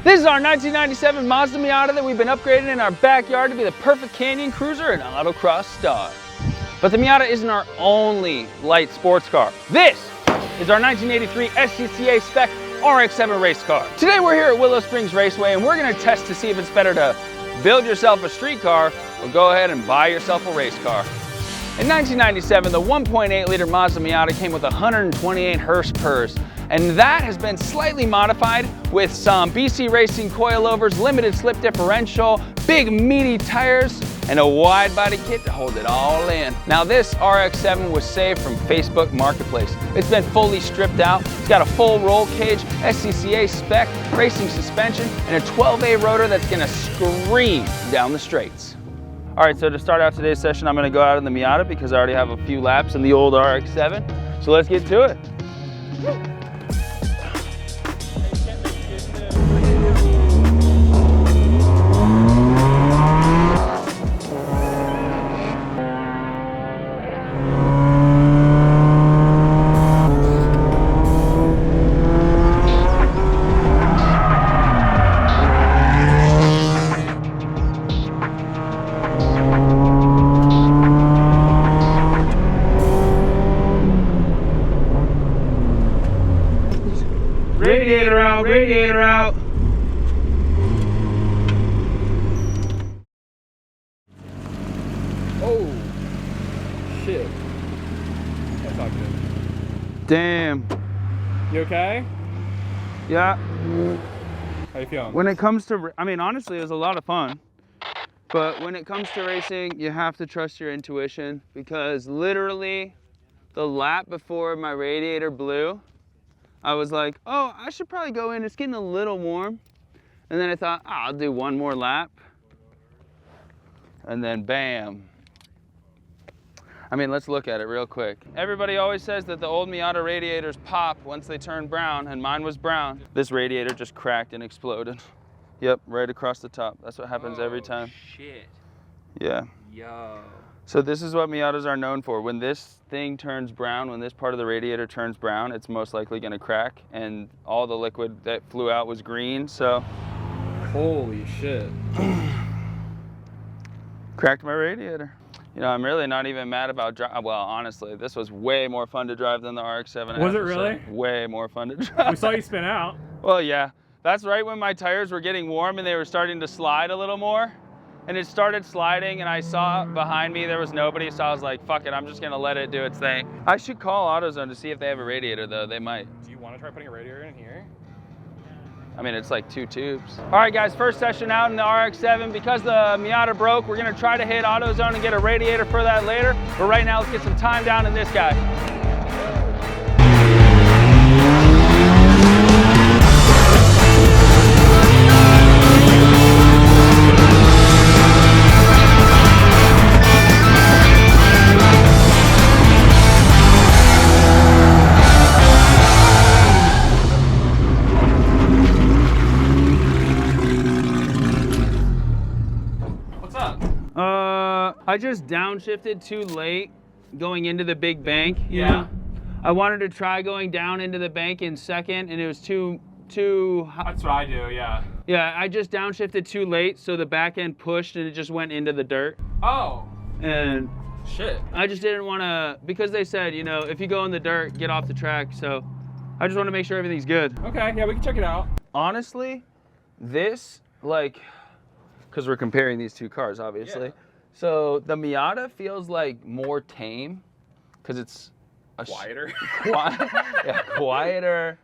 This is our 1997 Mazda Miata that we've been upgrading in our backyard to be the perfect canyon cruiser and autocross star. But the Miata isn't our only light sports car. This is our 1983 SCCA spec RX-7 race car. Today we're here at Willow Springs Raceway and we're gonna test to see if it's better to build yourself a street car or go ahead and buy yourself a race car. In 1997, the 1.8 liter Mazda Miata came with 128 horse-purs, and that has been slightly modified with some BC Racing coilovers, limited slip differential, big meaty tires, and a wide body kit to hold it all in. Now this RX-7 was saved from Facebook Marketplace. It's been fully stripped out. It's got a full roll cage, SCCA spec, racing suspension, and a 12A rotor that's gonna scream down the straights. All right, so to start out today's session, I'm gonna go out in the Miata because I already have a few laps in the old RX-7. So let's get to it. Radiator out, radiator out. Oh, shit. That's not good. Damn. You okay? Yeah. How you feeling? When it comes to, I mean, honestly, it was a lot of fun. But when it comes to racing, you have to trust your intuition because literally the lap before my radiator blew, I was like, oh, I should probably go in. It's getting a little warm. And then I thought, oh, I'll do one more lap. And then bam. I mean, let's look at it real quick. Everybody always says that the old Miata radiators pop once they turn brown, and mine was brown. This radiator just cracked and exploded. Yep, right across the top. That's what happens every time. Shit. Yeah. Yo. So this is what Miatas are known for. When this thing turns brown, when this part of the radiator turns brown, it's most likely gonna crack, and all the liquid that flew out was green, so. Holy shit. Cracked my radiator. You know, I'm really not even mad about driving. Well, honestly, this was way more fun to drive than the RX-7. Was it really? Way more fun to drive. We saw you spin out. Well, yeah. That's right when my tires were getting warm and they were starting to slide a little more. And it started sliding and I saw behind me there was nobody, so I was like, fuck it, I'm just gonna let it do its thing. I should call AutoZone to see if they have a radiator though, they might. Do you want to try putting a radiator in here? I mean, it's like 2 tubes. All right guys, first session out in the RX-7. Because the Miata broke, we're gonna try to hit AutoZone and get a radiator for that later. But right now, let's get some time down in this guy. I just downshifted too late going into the big bank. You know? I wanted to try going down into the bank in second and it was too That's what I do, yeah. Yeah, I just downshifted too late so the back end pushed and it just went into the dirt. Oh. And shit. I just didn't want to, because they said, you know, if you go in the dirt, get off the track. So I just want to make sure everything's good. Okay, yeah, we can check it out. Honestly, this, like, because we're comparing these two cars, obviously. Yeah. So the Miata feels like more tame because it's quieter. Quieter,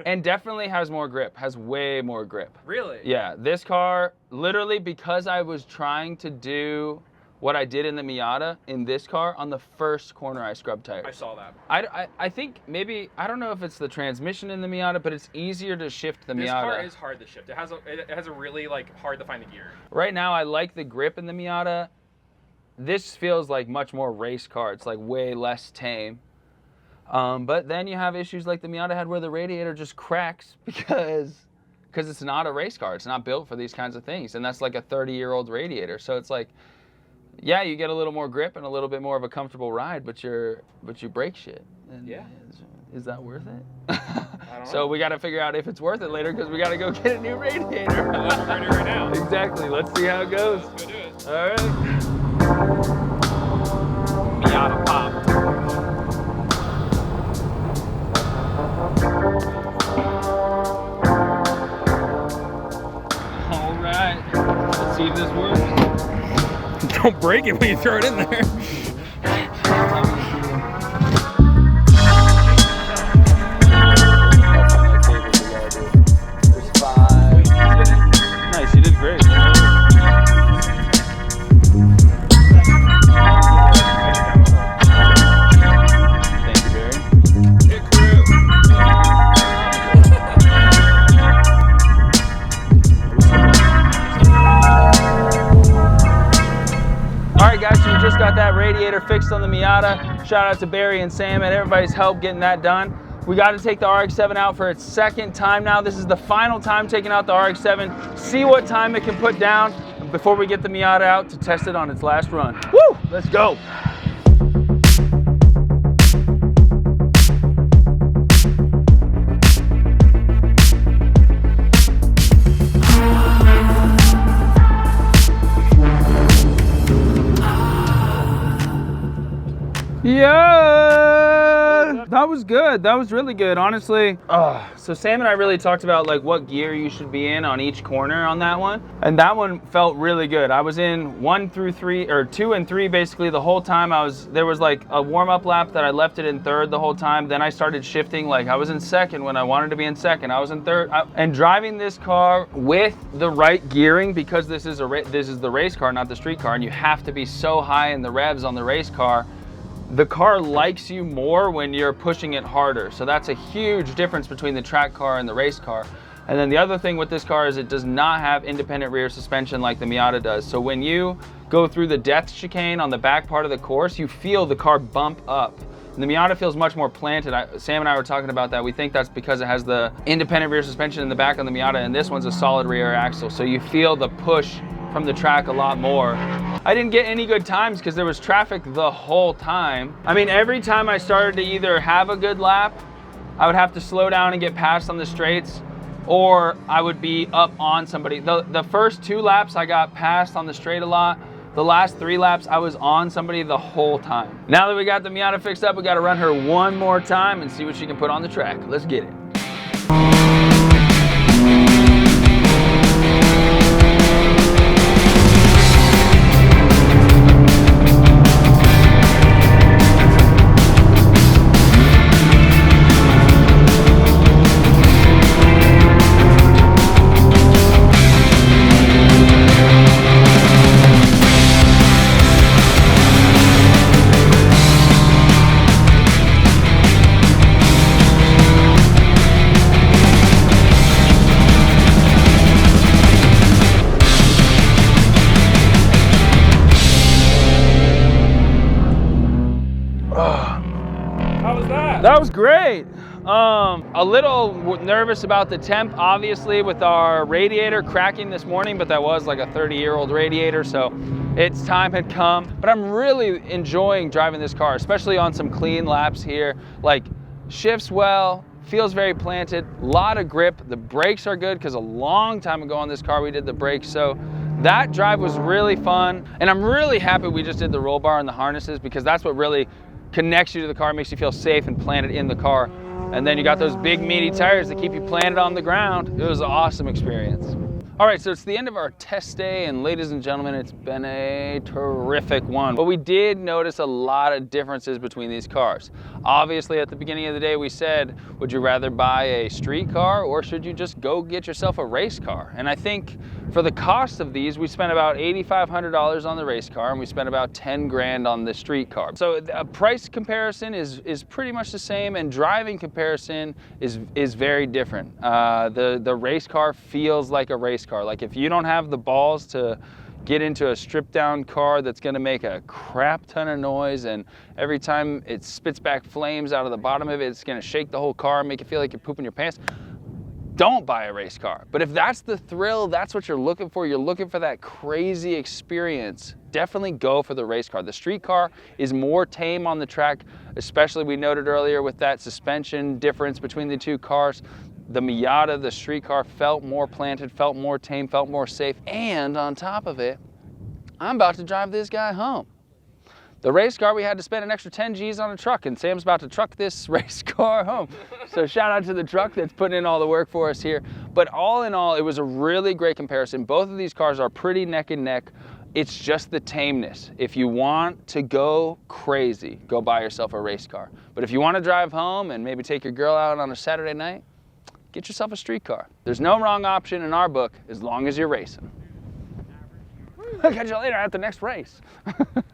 and definitely has more grip, has way more grip. Really? Yeah, this car, literally because I was trying to do what I did in the Miata in this car, on the first corner I scrubbed tires. I saw that. I think maybe, I don't know if it's the transmission in the Miata, but it's easier to shift the Miata. This car is hard to shift. It has a really like hard to find the gear. Right now I like the grip in the Miata. This feels like much more race car. It's like way less tame. But then you have issues like the Miata had where the radiator just cracks because it's not a race car. It's not built for these kinds of things. And that's like a 30-year-old radiator. So it's like, yeah, you get a little more grip and a little bit more of a comfortable ride, but you break shit. And yeah. is that worth it? I don't So know. we got to figure out if it's worth it later because we got to go get a new radiator. Let's go do it right now. Exactly. Let's see how it goes. Let's go do it. All right. Miata pop. All right. Let's see if this works. Don't break it when you throw it in there. There's 5. Nice, you did great. Thank you, Barry. Hit crew. All right, guys, so we just got that radiator fixed on the Miata. Shout out to Barry and Sam and everybody's help getting that done. We got to take the RX-7 out for its second time now. This is the final time taking out the RX-7. See what time it can put down before we get the Miata out to test it on its last run. Woo! Let's go. Yeah, that was good. That was really good, honestly. So Sam and I really talked about like what gear you should be in on each corner on that one, and that one felt really good. I was in 1 through 3 or 2 and 3 basically the whole time. There was like a warm-up lap that I left it in 3rd the whole time. Then I started shifting. Like I was in 2nd when I wanted to be in 2nd. I was in 3rd. And driving this car with the right gearing, because this is the race car, not the street car, and you have to be so high in the revs on the race car. The car likes you more when you're pushing it harder. So that's a huge difference between the track car and the race car. And then the other thing with this car is it does not have independent rear suspension like the Miata does. So when you go through the depth chicane on the back part of the course, you feel the car bump up. And the Miata feels much more planted. Sam and I were talking about that. We think that's because it has the independent rear suspension in the back on the Miata, and this one's a solid rear axle. So you feel the push from the track a lot more. I didn't get any good times because there was traffic the whole time. I mean, every time I started to either have a good lap, I would have to slow down and get past on the straights, or I would be up on somebody. The first 2 laps I got past on the straight a lot. The last 3 laps I was on somebody the whole time. Now that we got the Miata fixed up, we got to run her one more time and see what she can put on the track. Let's get it. That was great. A little nervous about the temp, obviously, with our radiator cracking this morning, but that was like a 30-year-old radiator, so its time had come. But I'm really enjoying driving this car, especially on some clean laps here. Like, shifts well, feels very planted, a lot of grip. The brakes are good because a long time ago on this car we did the brakes, so that drive was really fun. And I'm really happy we just did the roll bar and the harnesses, because that's what really connects you to the car, makes you feel safe and planted in the car. And then you got those big meaty tires that keep you planted on the ground. It was an awesome experience. All right, so it's the end of our test day, and ladies and gentlemen, it's been a terrific one. But we did notice a lot of differences between these cars. Obviously, at the beginning of the day, we said, would you rather buy a street car or should you just go get yourself a race car? And I think for the cost of these, we spent about $8,500 on the race car, and we spent about 10 grand on the street car. So a price comparison is pretty much the same, and driving comparison is very different. The race car feels like a race car. Like, if you don't have the balls to get into a stripped down car that's gonna make a crap ton of noise, and every time it spits back flames out of the bottom of it, it's gonna shake the whole car and make you feel like you're pooping your pants, don't buy a race car. But if that's the thrill, that's what you're looking for that crazy experience, definitely go for the race car. The street car is more tame on the track, especially we noted earlier with that suspension difference between the two cars. The Miata, the street car, felt more planted, felt more tame, felt more safe, and on top of it, I'm about to drive this guy home. The race car, we had to spend an extra 10 G's on a truck, and Sam's about to truck this race car home. So shout out to the truck that's putting in all the work for us here. But all in all, it was a really great comparison. Both of these cars are pretty neck and neck. It's just the tameness. If you want to go crazy, go buy yourself a race car. But if you want to drive home and maybe take your girl out on a Saturday night, get yourself a street car. There's no wrong option in our book as long as you're racing. I'll catch you later at the next race.